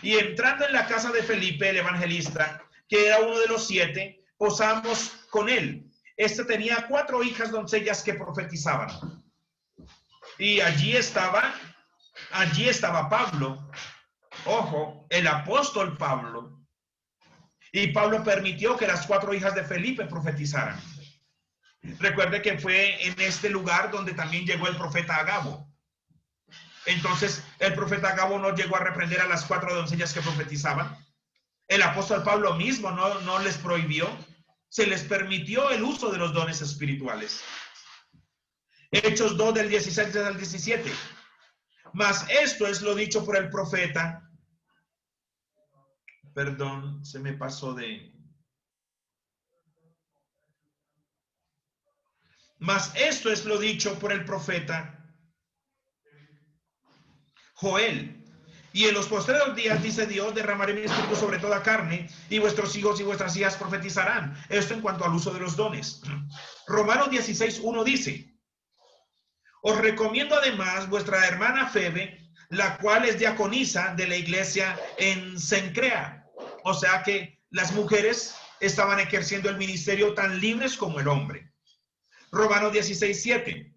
Speaker 1: Y entrando en la casa de Felipe, el evangelista, que era uno de los 7, posamos con él. Este tenía 4 hijas doncellas que profetizaban. Y allí estaba Pablo. Ojo, el apóstol Pablo. Y Pablo permitió que las 4 hijas de Felipe profetizaran. Recuerde que fue en este lugar donde también llegó el profeta Agabo. Entonces, el profeta Agabo no llegó a reprender a las 4 doncellas que profetizaban. El apóstol Pablo mismo no les prohibió. Se les permitió el uso de los dones espirituales. Hechos 2 del 16 al 17. Mas esto es lo dicho por el profeta. Perdón, se me pasó de... Mas esto es lo dicho por el profeta Joel. Y en los postreros días, dice Dios, derramaré mi espíritu sobre toda carne, y vuestros hijos y vuestras hijas profetizarán. Esto en cuanto al uso de los dones. Romanos 16:1 dice, os recomiendo además vuestra hermana Febe, la cual es diaconisa de la iglesia en Cencrea. O sea que las mujeres estaban ejerciendo el ministerio tan libres como el hombre. Romanos 16:7.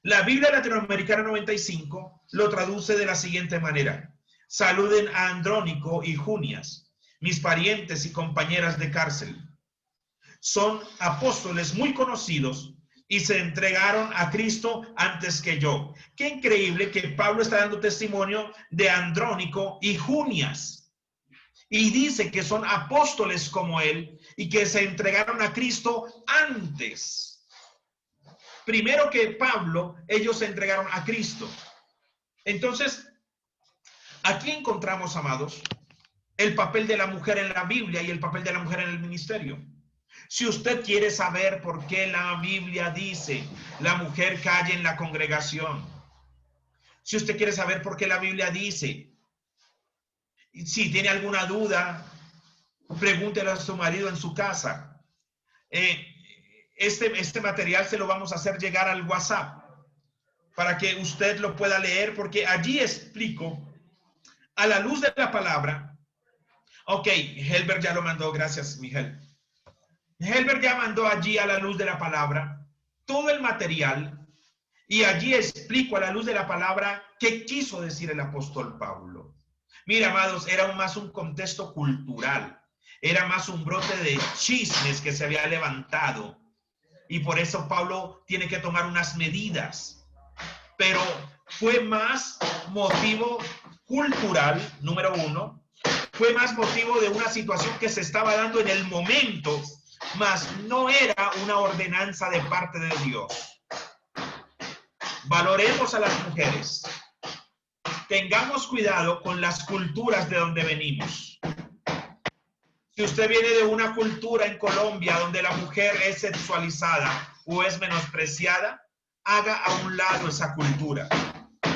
Speaker 1: La Biblia Latinoamericana 95 lo traduce de la siguiente manera. Saluden a Andrónico y Junias, mis parientes y compañeras de cárcel. Son apóstoles muy conocidos y se entregaron a Cristo antes que yo. Qué increíble que Pablo está dando testimonio de Andrónico y Junias. Y dice que son apóstoles como él y que se entregaron a Cristo antes. Primero que Pablo, ellos se entregaron a Cristo. Entonces, aquí encontramos, amados, el papel de la mujer en la Biblia y el papel de la mujer en el ministerio. Si usted quiere saber por qué la Biblia dice, la mujer calle en la congregación. Si usted quiere saber por qué la Biblia dice, si tiene alguna duda, pregúntele a su marido en su casa. Este material se lo vamos a hacer llegar al WhatsApp para que usted lo pueda leer, porque allí explico a la luz de la palabra. Ok, Helber ya lo mandó, gracias, Miguel. Helber ya mandó allí a la luz de la palabra todo el material y allí explico a la luz de la palabra qué quiso decir el apóstol Pablo. Mira, amados, era más un contexto cultural, era más un brote de chismes que se había levantado. Y por eso Pablo tiene que tomar unas medidas. Pero fue más motivo cultural, número 1. Fue más motivo de una situación que se estaba dando en el momento, mas no era una ordenanza de parte de Dios. Valoremos a las mujeres. Tengamos cuidado con las culturas de donde venimos. Si usted viene de una cultura en Colombia donde la mujer es sexualizada o es menospreciada, haga a un lado esa cultura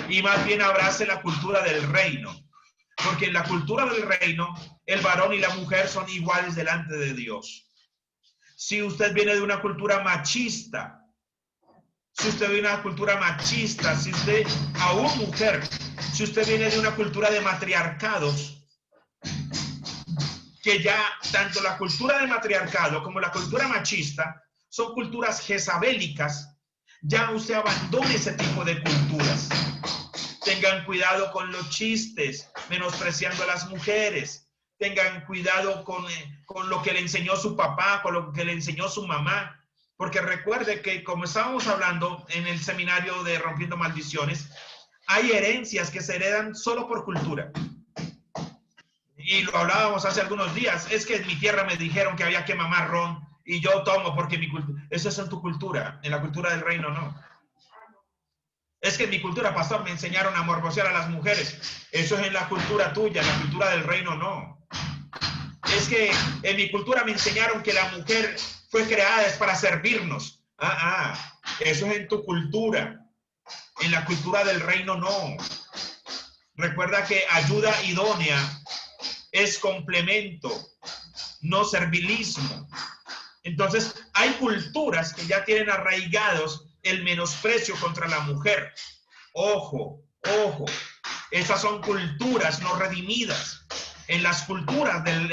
Speaker 1: y más bien abrace la cultura del reino. Porque en la cultura del reino, el varón y la mujer son iguales delante de Dios. Si usted viene de una cultura machista, si usted viene de una cultura machista, si usted, aún mujer, si usted viene de una cultura de matriarcados, que ya tanto la cultura del matriarcado como la cultura machista son culturas jezabélicas, ya usted abandone ese tipo de culturas. Tengan cuidado con los chistes, menospreciando a las mujeres. Tengan cuidado con lo que le enseñó su papá, con lo que le enseñó su mamá. Porque recuerde que, como estábamos hablando en el seminario de Rompiendo Maldiciones, hay herencias que se heredan solo por cultura. Y lo hablábamos hace algunos días. Es que en mi tierra me dijeron que había que mamar ron y yo tomo porque mi cultura. Eso es en tu cultura. En la cultura del reino no. Es que en mi cultura, pastor, me enseñaron a morbosear a las mujeres. Eso es en la cultura tuya, en la cultura del reino no. Es que en mi cultura me enseñaron que la mujer fue creada es para servirnos. Eso es en tu cultura. En la cultura del reino no. Recuerda que ayuda idónea es complemento, no servilismo. Entonces, hay culturas que ya tienen arraigados el menosprecio contra la mujer. Ojo, ojo. Esas son culturas no redimidas. En la cultura del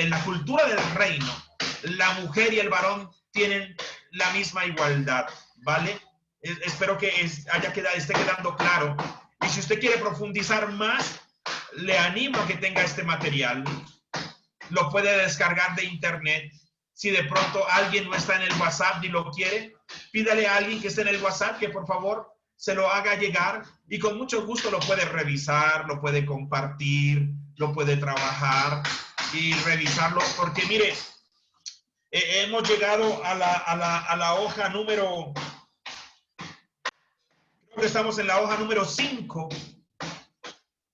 Speaker 1: reino, la mujer y el varón tienen la misma igualdad, ¿vale? Espero que esté quedando claro. Y si usted quiere profundizar más, le animo a que tenga este material. Lo puede descargar de internet. Si de pronto alguien no está en el WhatsApp ni lo quiere, pídale a alguien que esté en el WhatsApp que por favor se lo haga llegar y con mucho gusto lo puede revisar, lo puede compartir, lo puede trabajar y revisarlo. Porque mire, hemos llegado a la hoja número, creo que estamos en la hoja número 5.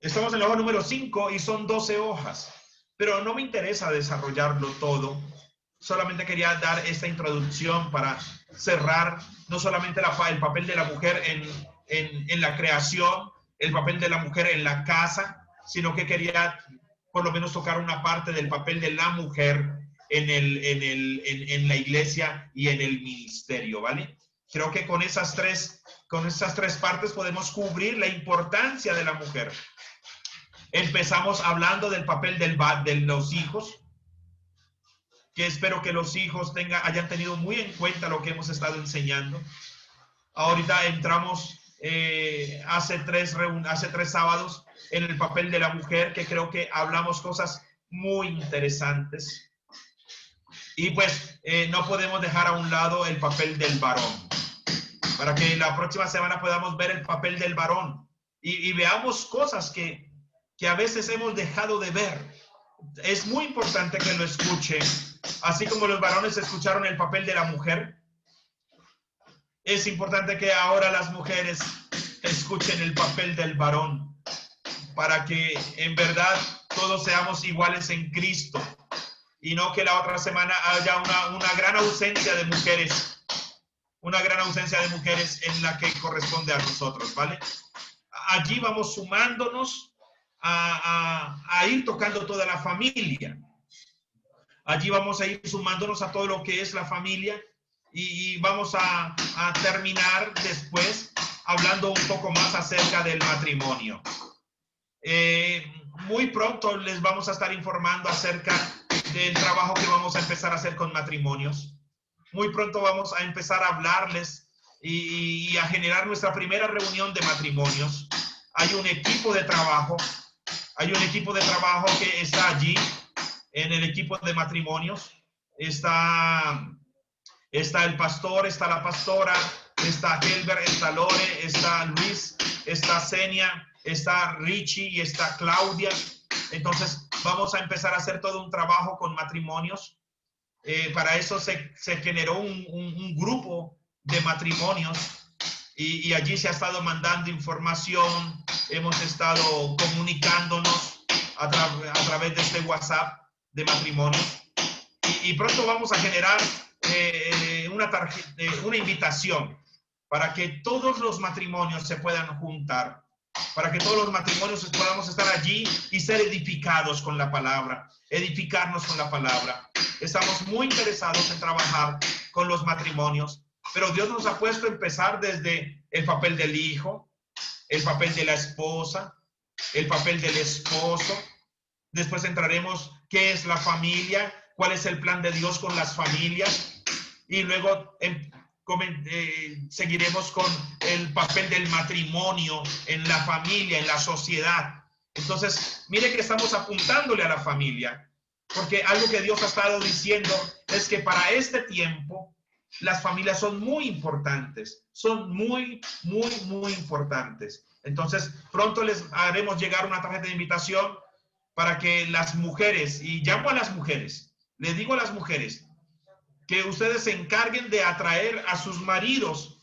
Speaker 1: Estamos en la hoja número 5 y son 12 hojas. Pero no me interesa desarrollarlo todo. Solamente quería dar esta introducción para cerrar no solamente el papel de la mujer en la creación, el papel de la mujer en la casa, sino que quería por lo menos tocar una parte del papel de la mujer en la iglesia y en el ministerio, ¿vale? Creo que con esas tres partes podemos cubrir la importancia de la mujer. Empezamos hablando del papel de los hijos, que espero que los hijos hayan tenido muy en cuenta lo que hemos estado enseñando. Ahorita entramos hace tres sábados en el papel de la mujer, que creo que hablamos cosas muy interesantes. Y pues no podemos dejar a un lado el papel del varón, para que la próxima semana podamos ver el papel del varón y veamos cosas que a veces hemos dejado de ver. Es muy importante que lo escuchen, así como los varones escucharon el papel de la mujer. Es importante que ahora las mujeres escuchen el papel del varón, para que en verdad todos seamos iguales en Cristo y no que la otra semana haya una gran ausencia de mujeres, en la que corresponde a nosotros, ¿vale? Allí vamos sumándonos a ir tocando toda la familia. Allí vamos a ir sumándonos a todo lo que es la familia y vamos a terminar después hablando un poco más acerca del matrimonio. Muy pronto les vamos a estar informando acerca del trabajo que vamos a empezar a hacer con matrimonios. Muy pronto vamos a empezar a hablarles y a generar nuestra primera reunión de matrimonios. Hay un equipo de trabajo que está allí, en el equipo de matrimonios. Está el pastor, está la pastora, está Helber, está Lore, está Luis, está Senia, está Richie y está Claudia. Entonces vamos a empezar a hacer todo un trabajo con matrimonios. Para eso se generó un grupo de matrimonios y allí se ha estado mandando información. Hemos estado comunicándonos a través de este WhatsApp de matrimonios y pronto vamos a generar una invitación para que todos los matrimonios se puedan juntar para que todos los matrimonios podamos estar allí y ser edificados con la palabra, edificarnos con la palabra. Estamos muy interesados en trabajar con los matrimonios, pero Dios nos ha puesto a empezar desde el papel del hijo, el papel de la esposa, el papel del esposo. Después entraremos qué es la familia, cuál es el plan de Dios con las familias, y luego seguiremos con el papel del matrimonio en la familia, en la sociedad. Entonces, mire que estamos apuntándole a la familia, porque algo que Dios ha estado diciendo es que para este tiempo las familias son muy importantes, son muy importantes. Entonces, pronto les haremos llegar una tarjeta de invitación para que las mujeres, y llamo a las mujeres, les digo a las mujeres, que ustedes se encarguen de atraer a sus maridos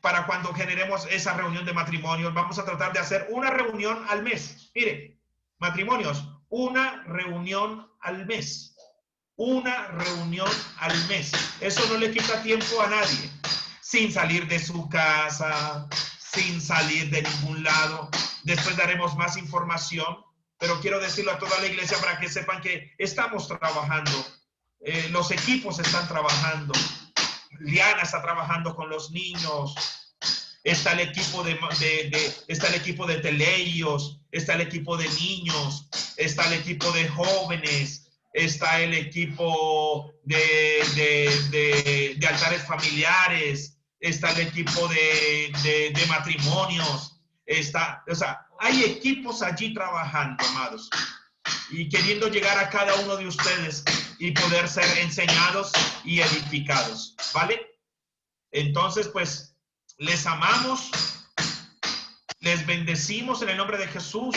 Speaker 1: para cuando generemos esa reunión de matrimonios. Vamos a tratar de hacer una reunión al mes. Mire, matrimonios, una reunión al mes. Una reunión al mes. Eso no le quita tiempo a nadie. Sin salir de su casa, sin salir de ningún lado. Después daremos más información, pero quiero decirlo a toda la iglesia para que sepan que estamos trabajando. Los equipos están trabajando. Liana está trabajando con los niños. Está el equipo está el equipo de Teleios, está el equipo de niños, está el equipo de jóvenes, está el equipo de altares familiares, está el equipo de matrimonios, o sea, hay equipos allí trabajando, amados, y queriendo llegar a cada uno de ustedes y poder ser enseñados y edificados, ¿vale? Entonces, pues, les amamos, les bendecimos en el nombre de Jesús.